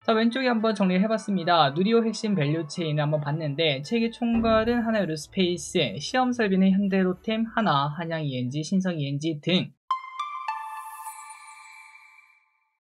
자, 왼쪽에 한번 정리를 해봤습니다. 누리호 핵심 밸류 체인을 한번 봤는데 책의 총괄은 하나에어로스페이스, 시험 설비는 현대로템, 하나, 한양 ENG, 신성 ENG 등.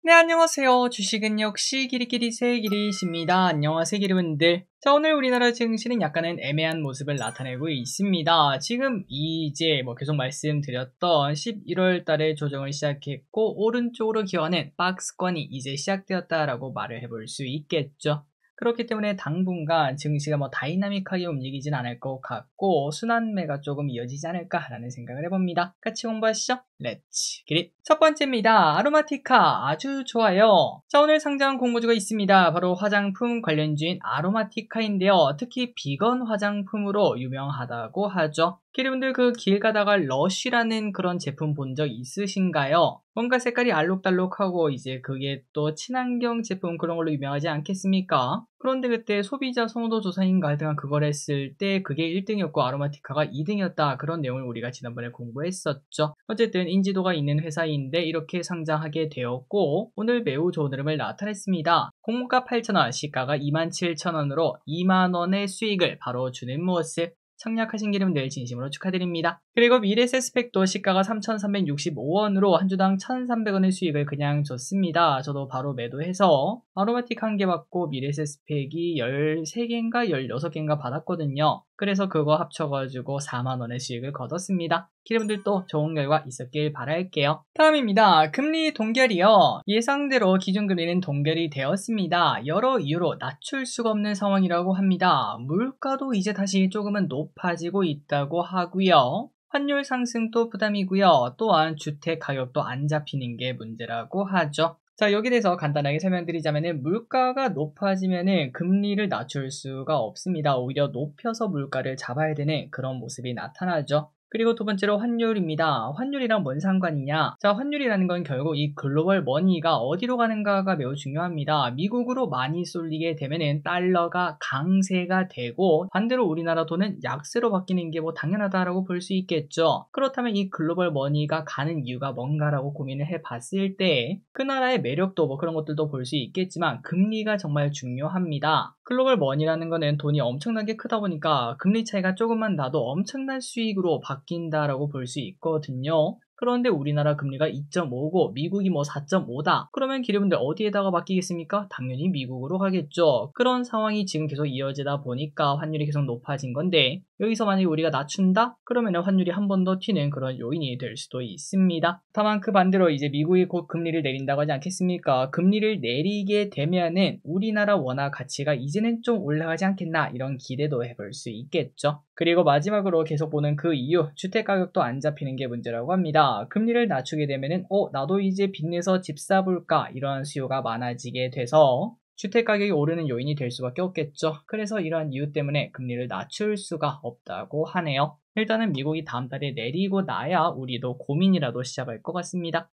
네, 안녕하세요. 주식은 역시 길이길이 새길이십니다. 안녕하세요, 기르분들. 자, 오늘 우리나라 증시는 약간은 애매한 모습을 나타내고 있습니다. 지금 이제 계속 말씀드렸던 11월 달에 조정을 시작했고 오른쪽으로 기어가는 박스권이 이제 시작되었다라고 말을 해볼 수 있겠죠. 그렇기 때문에 당분간 증시가 다이나믹하게 움직이진 않을 것 같고 순환매가 조금 이어지지 않을까라는 생각을 해봅니다. 같이 공부하시죠. 렛츠 기릿. 첫 번째입니다. 아로마티카 아주 좋아요. 자, 오늘 상장한 공모주가 있습니다. 바로 화장품 관련주인 아로마티카인데요. 특히 비건 화장품으로 유명하다고 하죠. 기리분들 그 길 가다가 러쉬라는 그런 제품 본 적 있으신가요? 뭔가 색깔이 알록달록하고 이제 그게 또 친환경 제품 그런 걸로 유명하지 않겠습니까? 그런데 그때 소비자 선호도 조사인가 하여튼 그걸 했을 때 그게 1등이었고 아로마티카가 2등이었다. 그런 내용을 우리가 지난번에 공부했었죠. 어쨌든 인지도가 있는 회사인데 이렇게 상장하게 되었고 오늘 매우 좋은 흐름을 나타냈습니다. 공모가 8,000원, 시가가 27,000원으로 2만원의 수익을 바로 주는 모습. 청약하신 기름들 진심으로 축하드립니다. 그리고 미래세스펙도 시가가 3,365원으로 한 주당 1,300원의 수익을 그냥 줬습니다. 저도 바로 매도해서 아로마틱 1개 받고 미래세스펙이 13개인가 16개인가 받았거든요. 그래서 그거 합쳐가지고 4만원의 수익을 거뒀습니다. 기름들도 좋은 결과 있었길 바랄게요. 다음입니다. 금리 동결이요. 예상대로 기준금리는 동결이 되었습니다. 여러 이유로 낮출 수가 없는 상황이라고 합니다. 물가도 이제 다시 조금은 높아지고 있다고 하고요. 환율 상승도 부담이고요. 또한 주택 가격도 안 잡히는 게 문제라고 하죠. 자, 여기에 대해서 간단하게 설명드리자면 물가가 높아지면 금리를 낮출 수가 없습니다. 오히려 높여서 물가를 잡아야 되는 그런 모습이 나타나죠. 그리고 두 번째로 환율입니다. 환율이랑 뭔 상관이냐? 자, 환율이라는 건 결국 이 글로벌 머니가 어디로 가는가가 매우 중요합니다. 미국으로 많이 쏠리게 되면은 달러가 강세가 되고 반대로 우리나라 돈은 약세로 바뀌는 게 당연하다라고 볼 수 있겠죠. 그렇다면 이 글로벌 머니가 가는 이유가 뭔가라고 고민을 해봤을 때 그 나라의 매력도 그런 것들도 볼 수 있겠지만 금리가 정말 중요합니다. 글로벌 머니라는 거는 돈이 엄청나게 크다 보니까 금리 차이가 조금만 나도 엄청난 수익으로 바뀐다라고 볼 수 있거든요. 그런데 우리나라 금리가 2.5고 미국이 4.5다. 그러면 기름들 어디에다가 맡기겠습니까? 당연히 미국으로 가겠죠. 그런 상황이 지금 계속 이어지다 보니까 환율이 계속 높아진 건데 여기서 만약에 우리가 낮춘다? 그러면 환율이 한 번 더 튀는 그런 요인이 될 수도 있습니다. 다만 그 반대로 이제 미국이 곧 금리를 내린다고 하지 않겠습니까? 금리를 내리게 되면은 우리나라 원화 가치가 이제는 좀 올라가지 않겠나 이런 기대도 해볼 수 있겠죠. 그리고 마지막으로 계속 보는 그 이유, 주택가격도 안 잡히는 게 문제라고 합니다. 금리를 낮추게 되면은 나도 이제 빚내서 집 사볼까 이러한 수요가 많아지게 돼서 주택가격이 오르는 요인이 될 수밖에 없겠죠. 그래서 이러한 이유 때문에 금리를 낮출 수가 없다고 하네요. 일단은 미국이 다음 달에 내리고 나야 우리도 고민이라도 시작할 것 같습니다.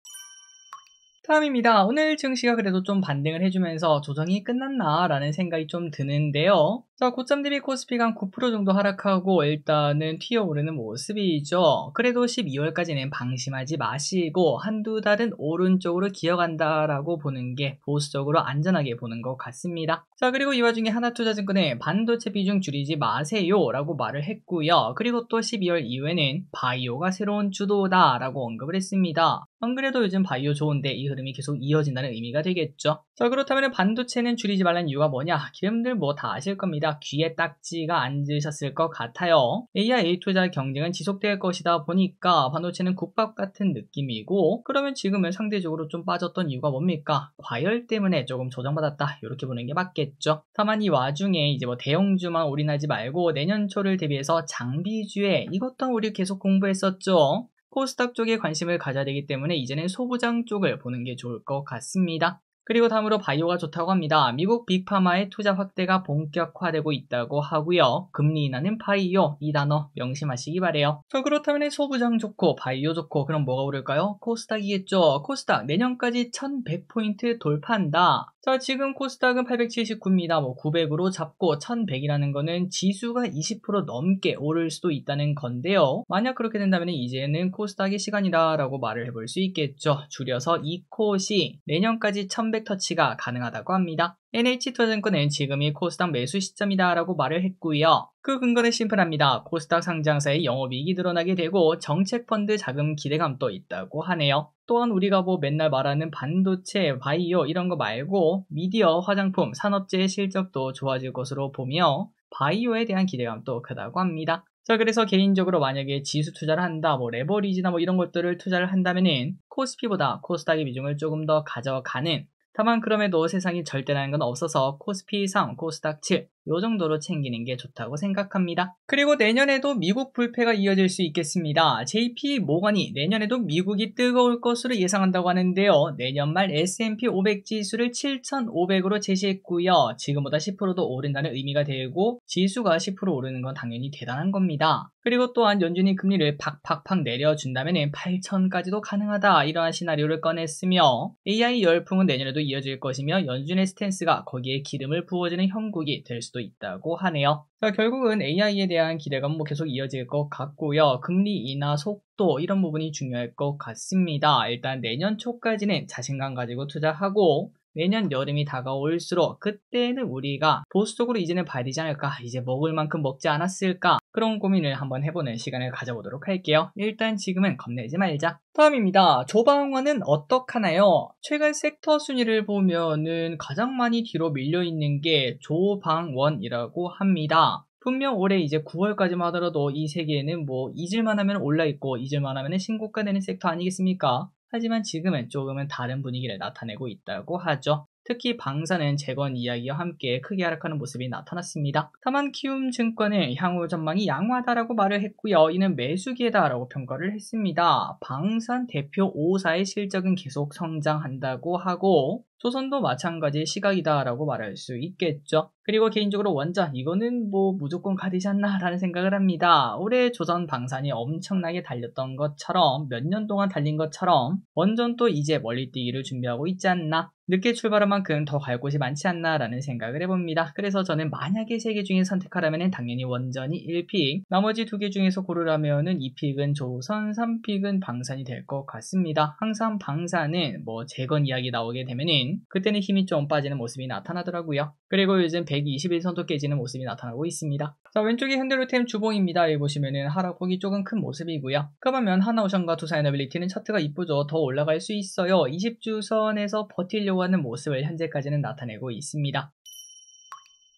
다음입니다. 오늘 증시가 그래도 좀 반등을 해주면서 조정이 끝났나 라는 생각이 좀 드는데요. 자, 고점 대비 코스피가 한 9% 정도 하락하고 일단은 튀어오르는 모습이죠. 그래도 12월까지는 방심하지 마시고 한두 달은 오른쪽으로 기어간다라고 보는 게 보수적으로 안전하게 보는 것 같습니다. 자, 그리고 이 와중에 하나투자증권에 반도체 비중 줄이지 마세요 라고 말을 했고요. 그리고 또 12월 이후에는 바이오가 새로운 주도다 라고 언급을 했습니다. 안 그래도 요즘 바이오 좋은데 이 흐름이 계속 이어진다는 의미가 되겠죠. 자, 그렇다면 반도체는 줄이지 말라는 이유가 뭐냐? 기름들 다 아실 겁니다. 귀에 딱지가 앉으셨을 것 같아요. AI 투자 경쟁은 지속될 것이다 보니까 반도체는 국밥 같은 느낌이고 그러면 지금은 상대적으로 좀 빠졌던 이유가 뭡니까? 과열 때문에 조금 조정받았다 이렇게 보는 게 맞겠죠. 다만 이 와중에 이제 대형주만 올인하지 말고 내년 초를 대비해서 장비주에 이것 또한 우리 계속 공부했었죠. 코스닥 쪽에 관심을 가져야 되기 때문에 이제는 소부장 쪽을 보는 게 좋을 것 같습니다. 그리고 다음으로 바이오가 좋다고 합니다. 미국 빅파마의 투자 확대가 본격화되고 있다고 하고요. 금리 인하는 바이오 이 단어 명심하시기 바래요. 자, 그렇다면 소부장 좋고 바이오 좋고 그럼 뭐가 오를까요? 코스닥이겠죠. 코스닥 내년까지 1100포인트 돌파한다. 자, 지금 코스닥은 879입니다. 900으로 잡고 1100이라는 거는 지수가 20% 넘게 오를 수도 있다는 건데요. 만약 그렇게 된다면 이제는 코스닥의 시간이다 라고 말을 해볼 수 있겠죠. 줄여서 이 콧이 내년까지 1100 터치가 가능하다고 합니다. NH투자증권은 지금이 코스닥 매수 시점이다 라고 말을 했고요. 그 근거는 심플합니다. 코스닥 상장사의 영업이익이 늘어나게 되고 정책펀드 자금 기대감도 있다고 하네요. 또한 우리가 맨날 말하는 반도체, 바이오 이런 거 말고 미디어, 화장품, 산업재의 실적도 좋아질 것으로 보며 바이오에 대한 기대감도 크다고 합니다. 자, 그래서 개인적으로 만약에 지수 투자를 한다, 레버리지나 이런 것들을 투자를 한다면은 코스피보다 코스닥의 비중을 조금 더 가져가는, 다만 그럼에도 세상이 절대라는 건 없어서 코스피 3, 코스닥 7, 요 정도로 챙기는 게 좋다고 생각합니다. 그리고 내년에도 미국 불패가 이어질 수 있겠습니다. JP 모건이 내년에도 미국이 뜨거울 것으로 예상한다고 하는데요. 내년 말 S&P 500 지수를 7,500으로 제시했고요. 지금보다 10%도 오른다는 의미가 되고 지수가 10% 오르는 건 당연히 대단한 겁니다. 그리고 또한 연준이 금리를 팍팍팍 내려준다면 8,000까지도 가능하다, 이러한 시나리오를 꺼냈으며 AI 열풍은 내년에도 이어질 것이며 연준의 스탠스가 거기에 기름을 부어주는 형국이 될 수도 있다고 하네요. 자, 결국은 AI에 대한 기대감은 계속 이어질 것 같고요. 금리 인하 속도 이런 부분이 중요할 것 같습니다. 일단 내년 초까지는 자신감 가지고 투자하고 내년 여름이 다가올수록 그때는 우리가 보수적으로 이제는 봐야 되지 않을까, 이제 먹을 만큼 먹지 않았을까, 그런 고민을 한번 해보는 시간을 가져보도록 할게요. 일단 지금은 겁내지 말자. 다음입니다. 조방원은 어떡하나요? 최근 섹터 순위를 보면은 가장 많이 뒤로 밀려있는 게 조방원이라고 합니다. 분명 올해 이제 9월까지만 하더라도 이 세계에는 잊을만 하면 올라있고 잊을만 하면 신고가 되는 섹터 아니겠습니까? 하지만 지금은 조금은 다른 분위기를 나타내고 있다고 하죠. 특히 방사는 재건 이야기와 함께 크게 하락하는 모습이 나타났습니다. 다만 키움증권은 향후 전망이 양호하다라고 말을 했고요. 이는 매수기회다라고 평가를 했습니다. 방산 대표 5사의 실적은 계속 성장한다고 하고 조선도 마찬가지의 시각이다라고 말할 수 있겠죠. 그리고 개인적으로 원전, 이거는 무조건 가되지 않나 라는 생각을 합니다. 올해 조선 방산이 엄청나게 달렸던 것처럼, 몇 년 동안 달린 것처럼 원전도 이제 멀리 뛰기를 준비하고 있지 않나, 늦게 출발한 만큼 더 갈 곳이 많지 않나 라는 생각을 해봅니다. 그래서 저는 만약에 3개 중에 선택하라면 당연히 원전이 1픽, 나머지 2개 중에서 고르라면 2픽은 조선, 3픽은 방산이 될 것 같습니다. 항상 방산은 재건 이야기 나오게 되면은 그때는 힘이 좀 빠지는 모습이 나타나더라고요. 그리고 요즘 121선도 깨지는 모습이 나타나고 있습니다. 자, 왼쪽이 현대로템 주봉입니다. 여기 보시면은 하락폭이 조금 큰 모습이고요. 그러면 하나오션과 두산에너빌리티는 차트가 이쁘죠. 더 올라갈 수 있어요. 20주선에서 버티려고 하는 모습을 현재까지는 나타내고 있습니다.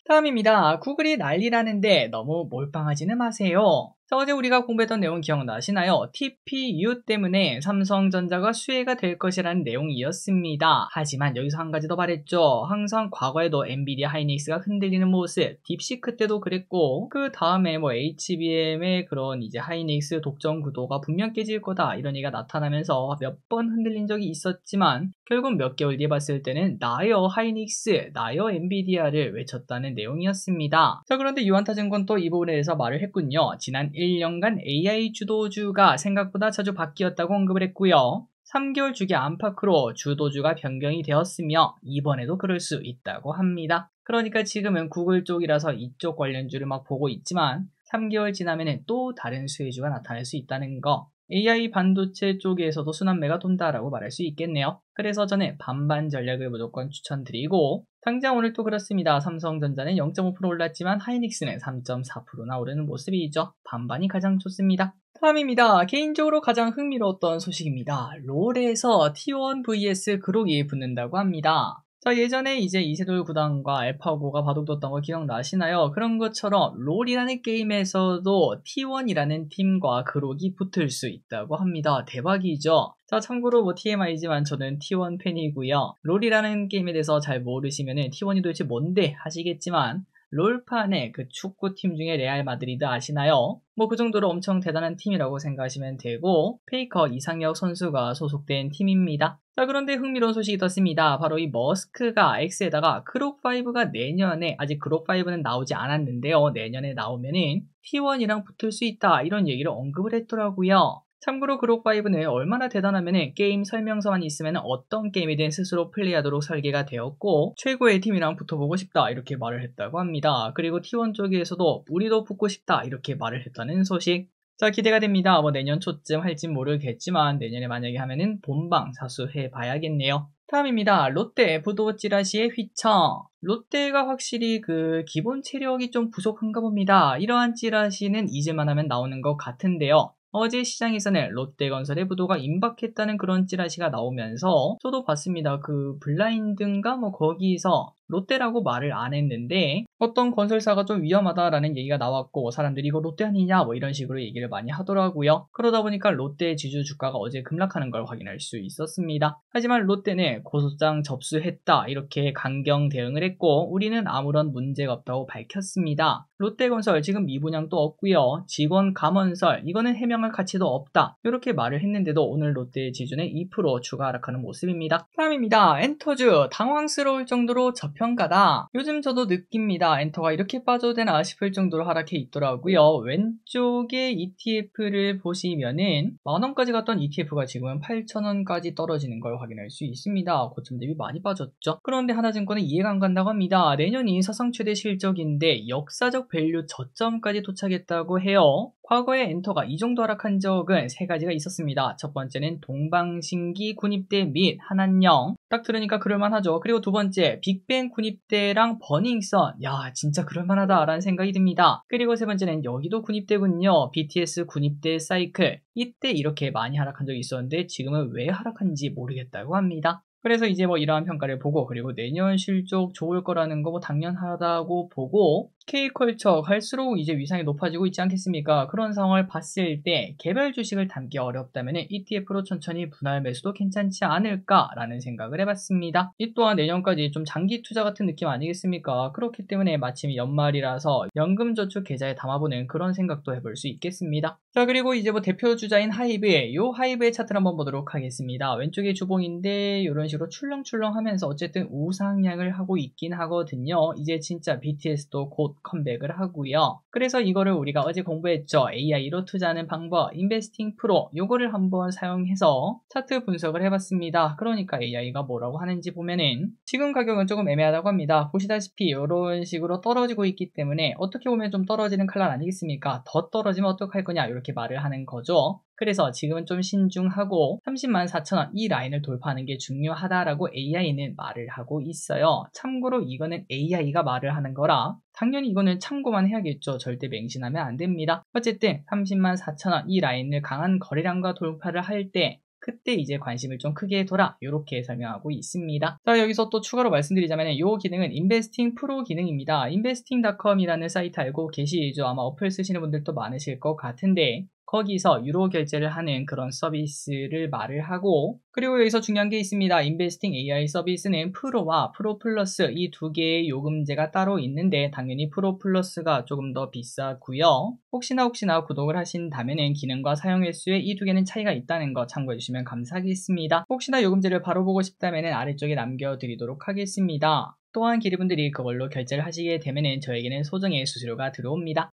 다음입니다. 구글이 난리라는데 너무 몰빵하지는 마세요. 자, 어제 우리가 공부했던 내용 기억나시나요? TPU 때문에 삼성전자가 수혜가 될 것이라는 내용이었습니다. 하지만 여기서 한 가지 더 말했죠. 항상 과거에도 엔비디아 하이닉스가 흔들리는 모습, 딥시크 때도 그랬고, 그 다음에 HBM의 그런 이제 하이닉스 독점 구도가 분명 깨질 거다, 이런 얘기가 나타나면서 몇 번 흔들린 적이 있었지만 결국 몇 개월 뒤에 봤을 때는 나요 하이닉스, 나요 엔비디아를 외쳤다는 내용이었습니다. 자, 그런데 유한타증권 또 이 부분에 대해서 말을 했군요. 지난 1년간 AI 주도주가 생각보다 자주 바뀌었다고 언급을 했고요. 3개월 주기 안팎으로 주도주가 변경이 되었으며 이번에도 그럴 수 있다고 합니다. 그러니까 지금은 구글 쪽이라서 이쪽 관련주를 막 보고 있지만 3개월 지나면 또 다른 수혜주가 나타날 수 있다는 거. AI 반도체 쪽에서도 순환매가 돈다라고 말할 수 있겠네요. 그래서 저는 반반 전략을 무조건 추천드리고, 당장 오늘 또 그렇습니다. 삼성전자는 0.5% 올랐지만 하이닉스는 3.4%나 오르는 모습이죠. 반반이 가장 좋습니다. 다음입니다. 개인적으로 가장 흥미로웠던 소식입니다. 롤에서 T1 vs 그록이 붙는다고 합니다. 자, 예전에 이제 이세돌 구단과 알파고가 바둑뒀던 거 기억나시나요? 그런 것처럼 롤이라는 게임에서도 T1이라는 팀과 그록이 붙을 수 있다고 합니다. 대박이죠? 자, 참고로 TMI지만 저는 T1 팬이고요. 롤이라는 게임에 대해서 잘 모르시면은 T1이 도대체 뭔데 하시겠지만, 롤판의 그 축구팀 중에 레알 마드리드 아시나요? 그 정도로 엄청 대단한 팀이라고 생각하시면 되고, 페이커 이상혁 선수가 소속된 팀입니다. 자, 그런데 흥미로운 소식이 떴습니다. 바로 이 머스크가 X에다가 크록5가 내년에, 아직 크록5는 나오지 않았는데요, 내년에 나오면은 T1이랑 붙을 수 있다, 이런 얘기를 언급을 했더라고요. 참고로 그록5는 얼마나 대단하면 게임 설명서만 있으면 어떤 게임이든 스스로 플레이하도록 설계가 되었고, 최고의 팀이랑 붙어보고 싶다, 이렇게 말을 했다고 합니다. 그리고 T1 쪽에서도 우리도 붙고 싶다, 이렇게 말을 했다는 소식. 자, 기대가 됩니다. 내년 초쯤 할진 모르겠지만 내년에 만약에 하면은 본방 사수해 봐야겠네요. 다음입니다. 롯데 부도 찌라시의 휘청. 롯데가 확실히 그 기본 체력이 좀 부족한가 봅니다. 이러한 찌라시는 잊을만 하면 나오는 것 같은데요. 어제 시장에서는 롯데건설의 부도가 임박했다는 그런 찌라시가 나오면서 저도 봤습니다. 그 블라인드인가 뭐 거기서 롯데라고 말을 안 했는데 어떤 건설사가 좀 위험하다라는 얘기가 나왔고 사람들이 이거 롯데 아니냐 뭐 이런 식으로 얘기를 많이 하더라고요. 그러다 보니까 롯데 지주 주가가 어제 급락하는 걸 확인할 수 있었습니다. 하지만 롯데는 고소장 접수했다 이렇게 강경 대응을 했고 우리는 아무런 문제가 없다고 밝혔습니다. 롯데건설 지금 미분양도 없고요. 직원 감원설 이거는 해명할 가치도 없다 이렇게 말을 했는데도 오늘 롯데 지주는 2% 추가 하락하는 모습입니다. 다음입니다. 엔터주 당황스러울 정도로 저평가다. 요즘 저도 느낍니다. 엔터가 이렇게 빠져도 되나 싶을 정도로 하락해 있더라고요. 왼쪽에 ETF를 보시면은 만원까지 갔던 ETF가 지금은 8,000원까지 떨어지는 걸 확인할 수 있습니다. 고점 대비 많이 빠졌죠. 그런데 하나증권은 이해가 안 간다고 합니다. 내년이 사상 최대 실적인데 역사적 밸류 저점까지 도착했다고 해요. 과거에 엔터가 이 정도 하락한 적은 세 가지가 있었습니다. 첫 번째는 동방신기 군입대 및 한한령. 딱 들으니까 그럴만하죠. 그리고 두 번째 빅뱅 군입대랑 버닝썬. 야 진짜 그럴만하다 라는 생각이 듭니다. 그리고 세 번째는 여기도 군입대군요. BTS 군입대 사이클. 이때 이렇게 많이 하락한 적이 있었는데 지금은 왜 하락한지 모르겠다고 합니다. 그래서 이제 뭐 이러한 평가를 보고 그리고 내년 실적 좋을 거라는 거 뭐 당연하다고 보고 K컬처 갈수록 이제 위상이 높아지고 있지 않겠습니까? 그런 상황을 봤을 때 개별 주식을 담기 어렵다면 ETF로 천천히 분할 매수도 괜찮지 않을까라는 생각을 해봤습니다. 이 또한 내년까지 좀 장기 투자 같은 느낌 아니겠습니까? 그렇기 때문에 마침 연말이라서 연금저축 계좌에 담아보는 그런 생각도 해볼 수 있겠습니다. 자 그리고 이제 뭐 대표 주자인 하이브의 하이브의 차트를 한번 보도록 하겠습니다. 왼쪽에 주봉인데 이런 식으로 출렁출렁 하면서 어쨌든 우상향을 하고 있긴 하거든요. 이제 진짜 BTS도 곧 컴백을 하고요. 그래서 이거를 우리가 어제 공부했죠. AI로 투자하는 방법, 인베스팅 프로 요거를 한번 사용해서 차트 분석을 해봤습니다. 그러니까 AI가 뭐라고 하는지 보면은 지금 가격은 조금 애매하다고 합니다. 보시다시피 이런 식으로 떨어지고 있기 때문에 어떻게 보면 좀 떨어지는 칼날 아니겠습니까? 더 떨어지면 어떡할 거냐 이렇게 말을 하는 거죠. 그래서 지금은 좀 신중하고 304,000원 이 라인을 돌파하는 게 중요하다라고 AI는 말을 하고 있어요. 참고로 이거는 AI가 말을 하는 거라 당연히 이거는 참고만 해야겠죠. 절대 맹신하면 안 됩니다. 어쨌든 304,000원 이 라인을 강한 거래량과 돌파를 할 때 그때 이제 관심을 좀 크게 둬라 이렇게 설명하고 있습니다. 자 여기서 또 추가로 말씀드리자면 이 기능은 인베스팅 프로 기능입니다. investing.com이라는 사이트 알고 계시죠? 아마 어플 쓰시는 분들도 많으실 것 같은데 거기서 유로 결제를 하는 그런 서비스를 말을 하고 그리고 여기서 중요한 게 있습니다. 인베스팅 AI 서비스는 프로와 프로 플러스 이 두 개의 요금제가 따로 있는데 당연히 프로 플러스가 조금 더 비싸고요. 혹시나 구독을 하신다면 기능과 사용 횟수에 이 두 개는 차이가 있다는 거 참고해 주시면 감사하겠습니다. 혹시나 요금제를 바로 보고 싶다면 아래쪽에 남겨드리도록 하겠습니다. 또한 기리분들이 그걸로 결제를 하시게 되면 저에게는 소정의 수수료가 들어옵니다.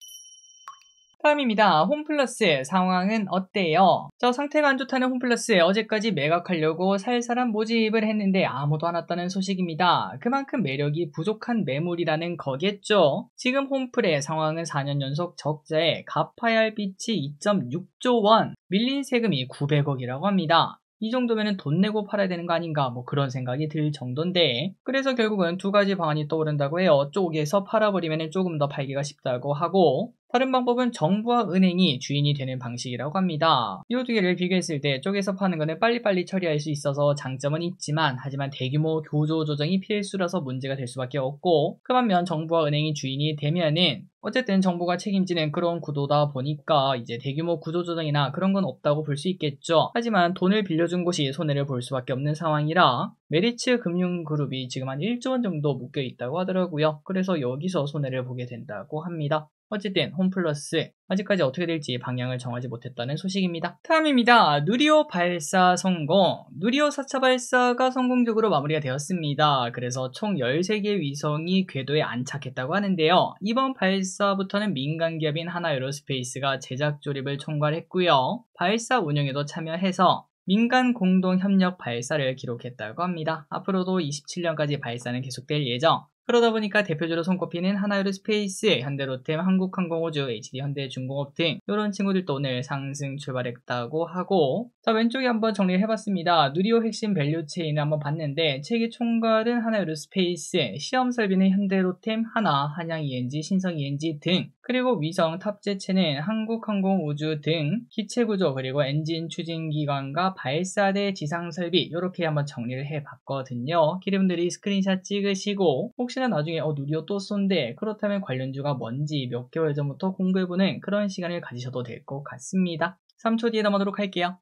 다음입니다. 홈플러스 상황은 어때요? 저 상태가 안 좋다는 홈플러스 어제까지 매각하려고 살살한 모집을 했는데 아무도 안 왔다는 소식입니다. 그만큼 매력이 부족한 매물이라는 거겠죠. 지금 홈플의 상황은 4년 연속 적자에 갚아야 할 빚이 2.6조 원, 밀린 세금이 900억이라고 합니다. 이 정도면 돈 내고 팔아야 되는 거 아닌가 뭐 그런 생각이 들 정도인데 그래서 결국은 두 가지 방안이 떠오른다고 해요. 쪼개서 팔아버리면 조금 더 팔기가 쉽다고 하고 다른 방법은 정부와 은행이 주인이 되는 방식이라고 합니다. 이 두 개를 비교했을 때 쪼개서 파는 거는 빨리빨리 처리할 수 있어서 장점은 있지만 하지만 대규모 구조조정이 필수라서 문제가 될 수밖에 없고 그 반면 정부와 은행이 주인이 되면은 어쨌든 정부가 책임지는 그런 구도다 보니까 이제 대규모 구조조정이나 그런 건 없다고 볼 수 있겠죠. 하지만 돈을 빌려준 곳이 손해를 볼 수밖에 없는 상황이라 메리츠 금융그룹이 지금 한 1조 원 정도 묶여 있다고 하더라고요. 그래서 여기서 손해를 보게 된다고 합니다. 어쨌든 홈플러스 아직까지 어떻게 될지 방향을 정하지 못했다는 소식입니다. 다음입니다. 누리호 발사 성공. 누리호 4차 발사가 성공적으로 마무리가 되었습니다. 그래서 총 13개의 위성이 궤도에 안착했다고 하는데요. 이번 발사부터는 민간 기업인 하나에어로스페이스가 제작 조립을 총괄했고요. 발사 운영에도 참여해서 민간 공동 협력 발사를 기록했다고 합니다. 앞으로도 27년까지 발사는 계속될 예정. 그러다 보니까 대표적으로 손꼽히는 하나에어로스페이스, 현대로템, 한국항공우주, HD현대중공업 등 이런 친구들도 오늘 상승 출발했다고 하고, 자 왼쪽에 한번 정리를 해봤습니다. 누리호 핵심 밸류체인을 한번 봤는데 체계 총괄은 하나에어로스페이스, 시험 설비는 현대로템, 하나, 한양 ENG, 신성 ENG 등, 그리고 위성 탑재체는 한국항공우주 등 기체구조 그리고 엔진 추진기관과 발사대 지상설비 이렇게 한번 정리를 해봤거든요. 기름들이 스크린샷 찍으시고 혹시나 나중에 누리호 또 쏜대 그렇다면 관련주가 뭔지 몇 개월 전부터 공부해보는 그런 시간을 가지셔도 될 것 같습니다. 3초 뒤에 넘어가도록 할게요.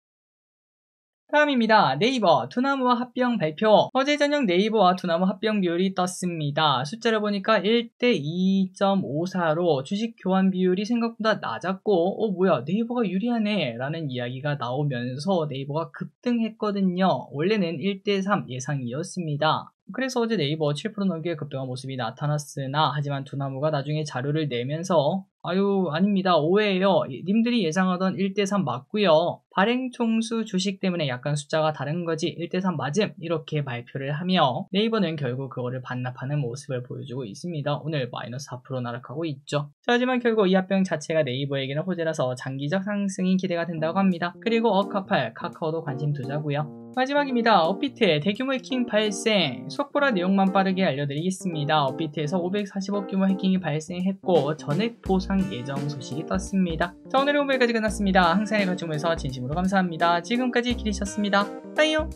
다음입니다. 네이버 두나무와 합병 발표. 어제 저녁 네이버와 두나무 합병 비율이 떴습니다. 숫자를 보니까 1대 2.54로 주식 교환 비율이 생각보다 낮았고 뭐야 네이버가 유리하네 라는 이야기가 나오면서 네이버가 급등했거든요. 원래는 1대 3 예상이었습니다. 그래서 어제 네이버 7% 넘게 급등한 모습이 나타났으나 하지만 두나무가 나중에 자료를 내면서 아닙니다. 오해예요. 님들이 예상하던 1대 3 맞고요. 발행 총수 주식 때문에 약간 숫자가 다른 거지 1대 3 맞음 이렇게 발표를 하며 네이버는 결국 그거를 반납하는 모습을 보여주고 있습니다. 오늘 마이너스 4% 나락하고 있죠. 자, 하지만 결국 이 합병 자체가 네이버에게는 호재라서 장기적 상승이 기대가 된다고 합니다. 그리고 어카팔, 카카오도 관심 두자고요. 마지막입니다. 업비트의 대규모 해킹 발생. 속보라 내용만 빠르게 알려드리겠습니다. 업비트에서 540억 규모 해킹이 발생했고 전액 보상 예정 소식이 떴습니다. 자, 오늘의 공부까지 끝났습니다. 항상의 관심에서 진심으로 감사합니다. 지금까지 기리셨습니다. 빠이요.